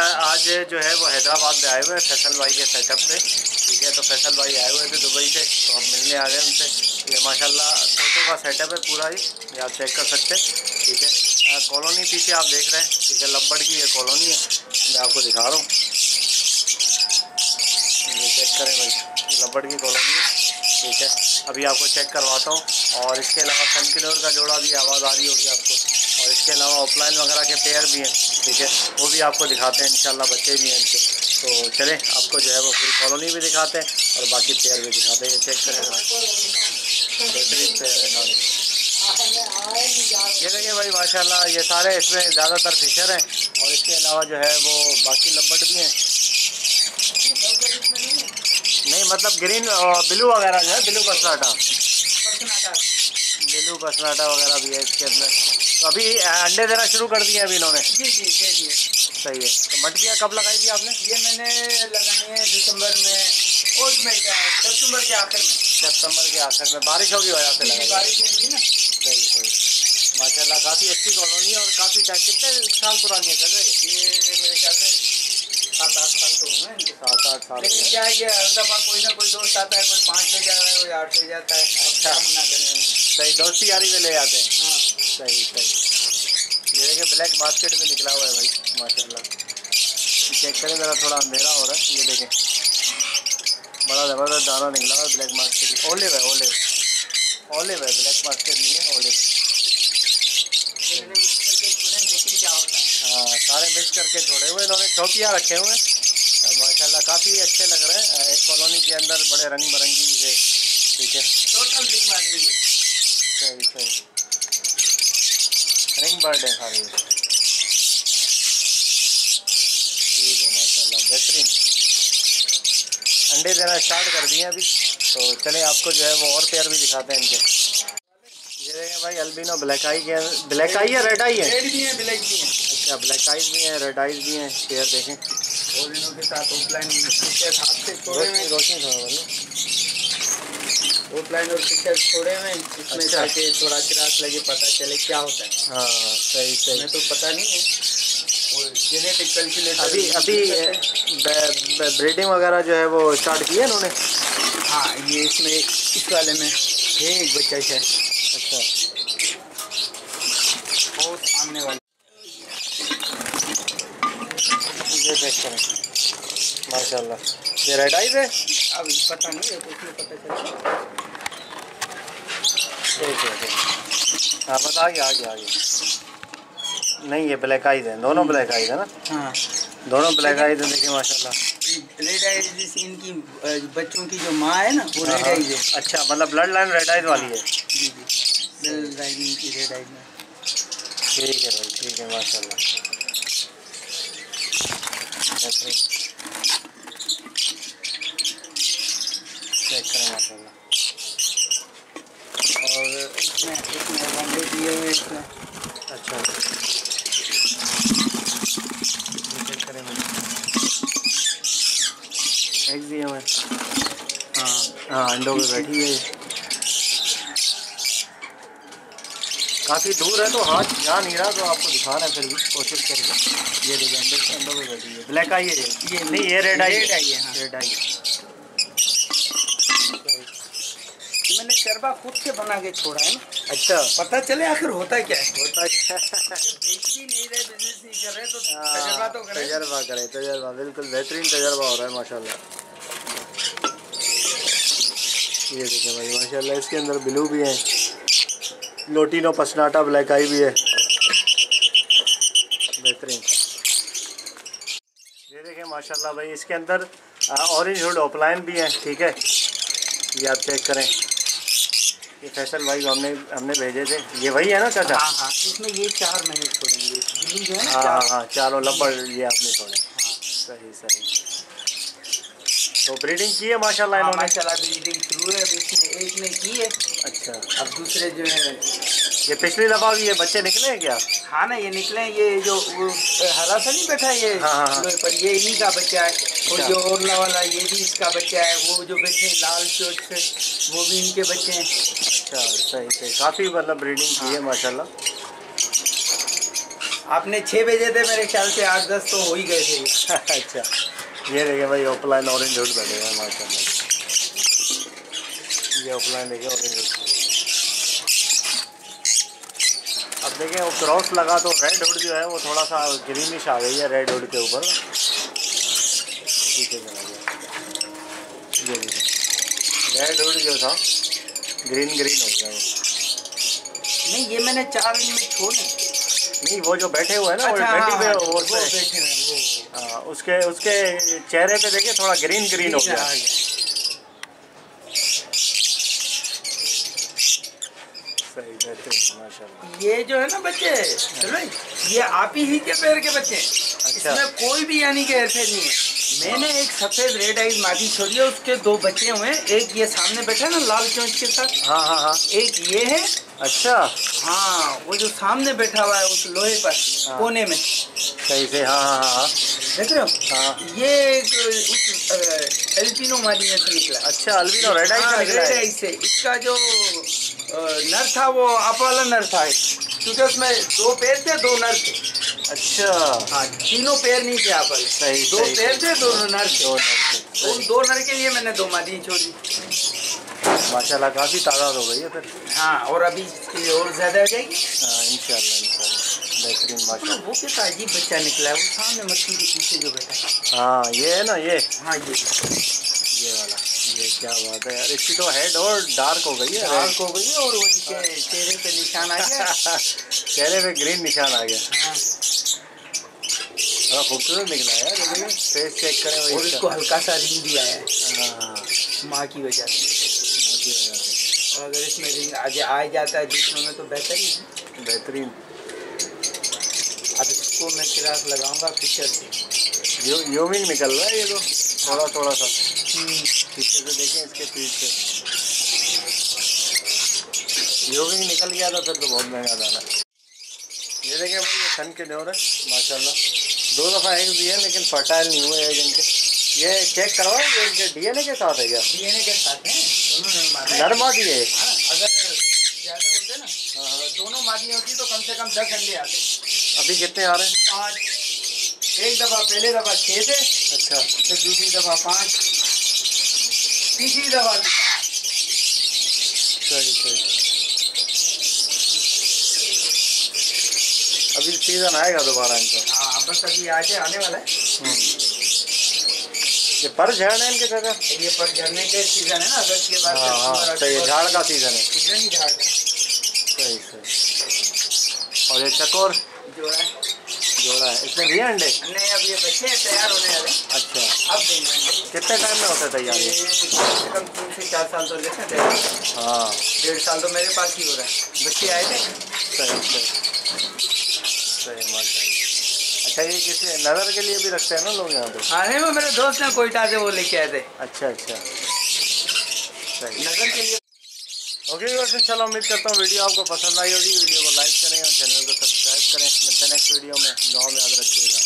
आज जो है वो हैदराबाद में आए हुए हैं फैसल भाई के सेटअप पे, ठीक है। तो फैसल भाई आए हुए थे दुबई से, तो हम मिलने आ गए उनसे। ये माशाल्लाह तोतों का सेटअप है पूरा ही, ये आप चेक कर सकते हैं, ठीक है। कॉलोनी पीछे आप देख रहे हैं, ठीक है, लब्बड़ की ये कॉलोनी है, मैं आपको दिखा रहा हूँ, ये चेक करें भाई, ये लब्बड़ की कॉलोनी है, ठीक है। अभी आपको चेक करवाता हूँ। और इसके अलावा सनकिलोर का जोड़ा भी आवाज़ आ रही होगी आपको, और इसके अलावा ऑफलाइन वगैरह के पेयर भी हैं, ठीक है, वो भी आपको दिखाते हैं इंशाल्लाह, बच्चे भी हैं इनके। तो चलें आपको जो है वो पूरी कॉलोनी भी दिखाते हैं और बाकी पेयर भी दिखाते हैं। ये चेक करें, बेहतरीन पेयर है सारे। ये देखिए भाई माशाल्लाह, ये सारे इसमें ज़्यादातर फिशर हैं, और इसके अलावा जो है वो बाकी लब्बड़ भी हैं। नहीं मतलब ग्रीन और ब्लू वगैरह जो है, ब्लू बसनाटा वगैरह भी है इसके अंदर। तो अभी अंडे देना शुरू कर दिए अभी इन्होंने? जी दे दिए। सही है। तो मटकियाँ कब लगाई थी आपने? ये मैंने लगाई है दिसंबर में और सितंबर के आखिर में। सितंबर के आखिर में बारिशों की वजह से लगाई? बारिश हुई ना। सही माशाल्लाह, काफ़ी अच्छी कॉलोनी है और काफ़ी टाइम, कितने साल पुरानी है सर ये मेरे ख्याल से 7-8 साल तो हुए हैं। 7-8 साल। लेकिन क्या है कि हर दफ़ा कोई ना कोई दोस्त आता है, कोई 5 ले जा रहा है, कोई 8 ले जाता है। अच्छा, मना करें। सही, दोस्ती यारी में ले जाते हैं। हाँ सही। ये देखिए ब्लैक बास्केट में निकला हुआ है भाई माशाल्लाह, चेक करें ज़रा, थोड़ा अंधेरा हो रहा है। ये देखें बड़ा ज़बरदस्त दाना निकला हुआ है ब्लैक बास्केट। ओलिव है, ओलिव है, ब्लैक बास्केट नहीं है, ओलिव है। हाँ, सारे मिक्स करके छोड़े हुए इन्होंने, टोपियाँ रखे हुए हैं माशाल्लाह, काफ़ी अच्छे लग रहे हैं। एक कॉलोनी के अंदर बड़े रंग बिरंगी से, ठीक है, टोटल रिंग वाली। सही रिंग बर्ड है सारे, ठीक है माशाल्लाह, बेहतरीन। अंडे देना स्टार्ट कर दिए अभी, तो चलें आपको जो है वो और पेयर भी दिखाते हैं इनके। ये देखें भाई अल्बिनो ब्लैक आई के, ब्लैक आई है, रेड आई है? रेड भी है, ब्लैक भी है। अच्छा, ब्लैक आइज भी हैं, रेड आइज भी हैं, पेयर देखें। ओलिनो के साथ ऑफलाइन रोशनी थोड़ा ऑफलाइन और पिक्चर छोड़े हुए इसमें, ताकि थोड़ा चिराग लगे, पता चले क्या होता है। हाँ सही। हमें तो पता नहीं है, और जेनेटिक कैलकुलेटर अभी ब्रीडिंग वगैरह जो है वो स्टार्ट की है इन्होंने? हाँ, ये इसमें इस वाले में है एक बच्चा है। अच्छा, और सामने वाले ये देख करें माशाल्लाह, ये रेड आइज है? अब पता नहीं है, तो उसमें पता चला। ठीक है, हाँ बस आगे। नहीं ये ब्लैक आइज है, दोनों ब्लैक आइज है ना? हाँ, दोनों ब्लैक आइज है, देखिए माशाल्लाह। रेड आइज इनकी बच्चों की जो माँ है ना, वो रेड आइज है। अच्छा, मतलब ब्लड लाइन रेड आइज वाली है? जी ब्लड लाइन की रेड आइज में। ठीक है भाई, ठीक है माशाल्लाह, चेक करें माशाल्लाह। और इसमें अंडे दिए हुए इसमें। अच्छा, चेक करें एग दिए हुए। हाँ अंडों पे बैठी है, काफ़ी दूर है तो हाथ जा नहीं रहा, तो आपको दिखा रहे हैं फिर भी कोशिश करके। ये देखिए अंडों पे बैठी है, ब्लैक आई है ये नहीं, ये रेड आई है। हाँ रेड आई है। मैंने चरबा खुद से बना के छोड़ा है ना। अच्छा, पता चले आखिर होता क्या है। होता क्या बेच भी नहीं रहे, बिजनेस नहीं कर रहे, तो तजर्बा तो करें। तजर्बा बिल्कुल बेहतरीन तजर्बा हो रहा है माशाल्लाह। ये देखें भाई माशाल्लाह, इसके अंदर ब्लू भी है, लोटिनो पसनाटा ब्लैक आई भी है, बेहतरीन। ये देखें माशाल्लाह भाई, इसके अंदर ऑरेंज हुड ऑफलाइन भी है, ठीक है, ये आप चेक करें। ये फैसल भाई हमने भेजे थे, ये वही है ना चाचा? हाँ, इसमें ये 4 महीने छोड़ेंगे, जो है ना। हाँ, चारों लब्बड़ ये आपने छोड़े। सही। तो ब्रीडिंग की है माशाल्लाह इन्होंने? माशाल्लाह ब्रीडिंग शुरू है, अब इसमें एक ने की है। अच्छा, अब दूसरे जो है, ये पिछली दफा भी ये बच्चे निकले हैं क्या? हाँ ना, ये निकले, ये जो वो हरा सा नहीं बैठा ये। हाँ। पर ये इन्हीं का बच्चा है। और जो ओरला वाला ये भी इसका बच्चा है, वो जो बैठे लाल चोट से, वो भी इनके बच्चे हैं। अच्छा, सही, काफ़ी मतलब ब्रीडिंग की है माशाल्लाह। आपने 6 भेजे थे, मेरे ख्याल से 8-10 तो हो ही गए थे। अच्छा, ये देखिए भाई ऑफलाइन ऑरेंज हुड बैठे हैं माशाल्लाह। ये ऑफलाइन देखिए ऑरेंज हुड। अब देखें वो क्रॉस लगा तो रेड हुड जो है वो थोड़ा सा ग्रीनिश आ गई है रेड हुड के ऊपर। पीछे चला गया ये देखिए, रेड हुड जो था ग्रीन हो गया वो। नहीं, ये मैंने 4 दिन में छोड़े। नहीं, वो जो बैठे हुए हैं ना, अच्छा, वो बैठी पे वो वो बैठे हैं वो। उसके चेहरे पे देखिए थोड़ा ग्रीन हो गया। सही, बेहतरीन माशाल्लाह। ये जो है ना बच्चे, चलो ये आप ही के पैर के बच्चे। अच्छा। इसमें कोई भी यानी कि ऐसे नहीं है। मैंने एक सफेद रेड आइज मादी छोड़ी है, उसके 2 बच्चे हुए हैं। एक ये सामने बैठा है ना लाल चोंच के साथ। हाँ। एक ये है। अच्छा। हाँ, वो जो सामने बैठा हुआ है उस लोहे पर कोने में। सही से। हाँ। देख रहे हो? हाँ। ये उस एल्बिनो मादी में से निकला। अच्छा, अल्बिनो रेड आइज से निकला है। रेड आइज से। इसका जो नर था वो आप वाला नर था, क्योंकि उसमें 2 पैर थे, 2 नर थे। अच्छा। हाँ, तीनों पैर नहीं थे आप वाले। सही। 2 पैर थे, 2 नर थे। उन 2 नर के लिए मैंने 2 मादी छोड़ी। माशाल्लाह काफ़ी तादाद हो गई है फिर। हाँ, और अभी इसकी और ज़्यादा हो जाएगी। हाँ, इंशाल्लाह बेहतरीन माशाल्लाह। वो कितना अजीब बच्चा निकला है, वो सामने मछली के पीछे जो बैठा है। हाँ, ये है ना ये। हाँ, ये वाला। ये क्या बात है यार, इसकी तो हेड और डार्क हो गई है। डार्क हो गई है और वो चेहरे पे निशान आ गया। चेहरे पे ग्रीन निशान आ गया। हाँ। बड़ा खूबसूरत निकला है यार। देखिए फेस चेक करें भाई। और इसको हल्का सा रिंग भी आया है हाँ, माँ की वजह से। और अगर इसमें रिंग आ जाता है दूसरों में तो बेहतरीन है। बेहतरीन। अब इसको मैं चिराग लगाऊंगा पिक्चर से। योमिंग निकल रहा है ये तो थोड़ा सा। पीछे से देखें, इसके पीछे योमिंग निकल गया था फिर तो बहुत महंगा दाना। ये देखें भाई, ये सन के न्योर है माशाल्लाह। 2 दफ़ा एग दिए लेकिन फर्टाइल नहीं हुए एग इनके। ये चेक करवाओ, ये इनके डीएनए के साथ है क्या? डीएनए के साथ है, दोनों नर मादी है। अगर ज़्यादा होते ना, दोनों मादी होती तो कम से कम 10 अंडे आते। अभी कितने आ रहे हैं? 5। एक दफ़ा पहले दफ़ा 6 थे। अच्छा। फिर दूसरी दफ़ा 5, तीसरी दफ़ा। सही। अभी सीज़न आएगा दोबारा इनका। हाँ, बस अभी आने वाला है। ये पर झड़ने इनके जगह। ये पर झड़ने के सीज़न है ना, अगस्त के बाद। हाँ, सही है, झाड़ का सीज़न है। सीज़न ही झाड़ का। सही। और ये चकोर जोड़ा है, इसमें दिए अंडे? नहीं, अब ये बच्चे तैयार होने वाले। अच्छा, अब देंगे। कितने टाइम में होता है तैयार? कम से कम 3 से 4 साल तो लेते हैं तैयार। हाँ, 1.5 साल तो मेरे पास ही हो रहा है। बच्चे आए थे। सही माशाल्लाह। अच्छा, ये किसी नज़र के लिए भी रखते हैं ना लोग यहाँ पे? हाँ, नहीं, वो मेरे दोस्त ने कोयटा से वो लेके आए थे। अच्छा। सही। नजर के लिए। ओके बस, इंशाल्लाह उम्मीद करता हूँ वीडियो आपको पसंद आई होगी। वीडियो को लाइक करें और चैनल को सब्सक्राइब करें। मिलते हैं नेक्स्ट वीडियो में। दुआ में याद रखिएगा।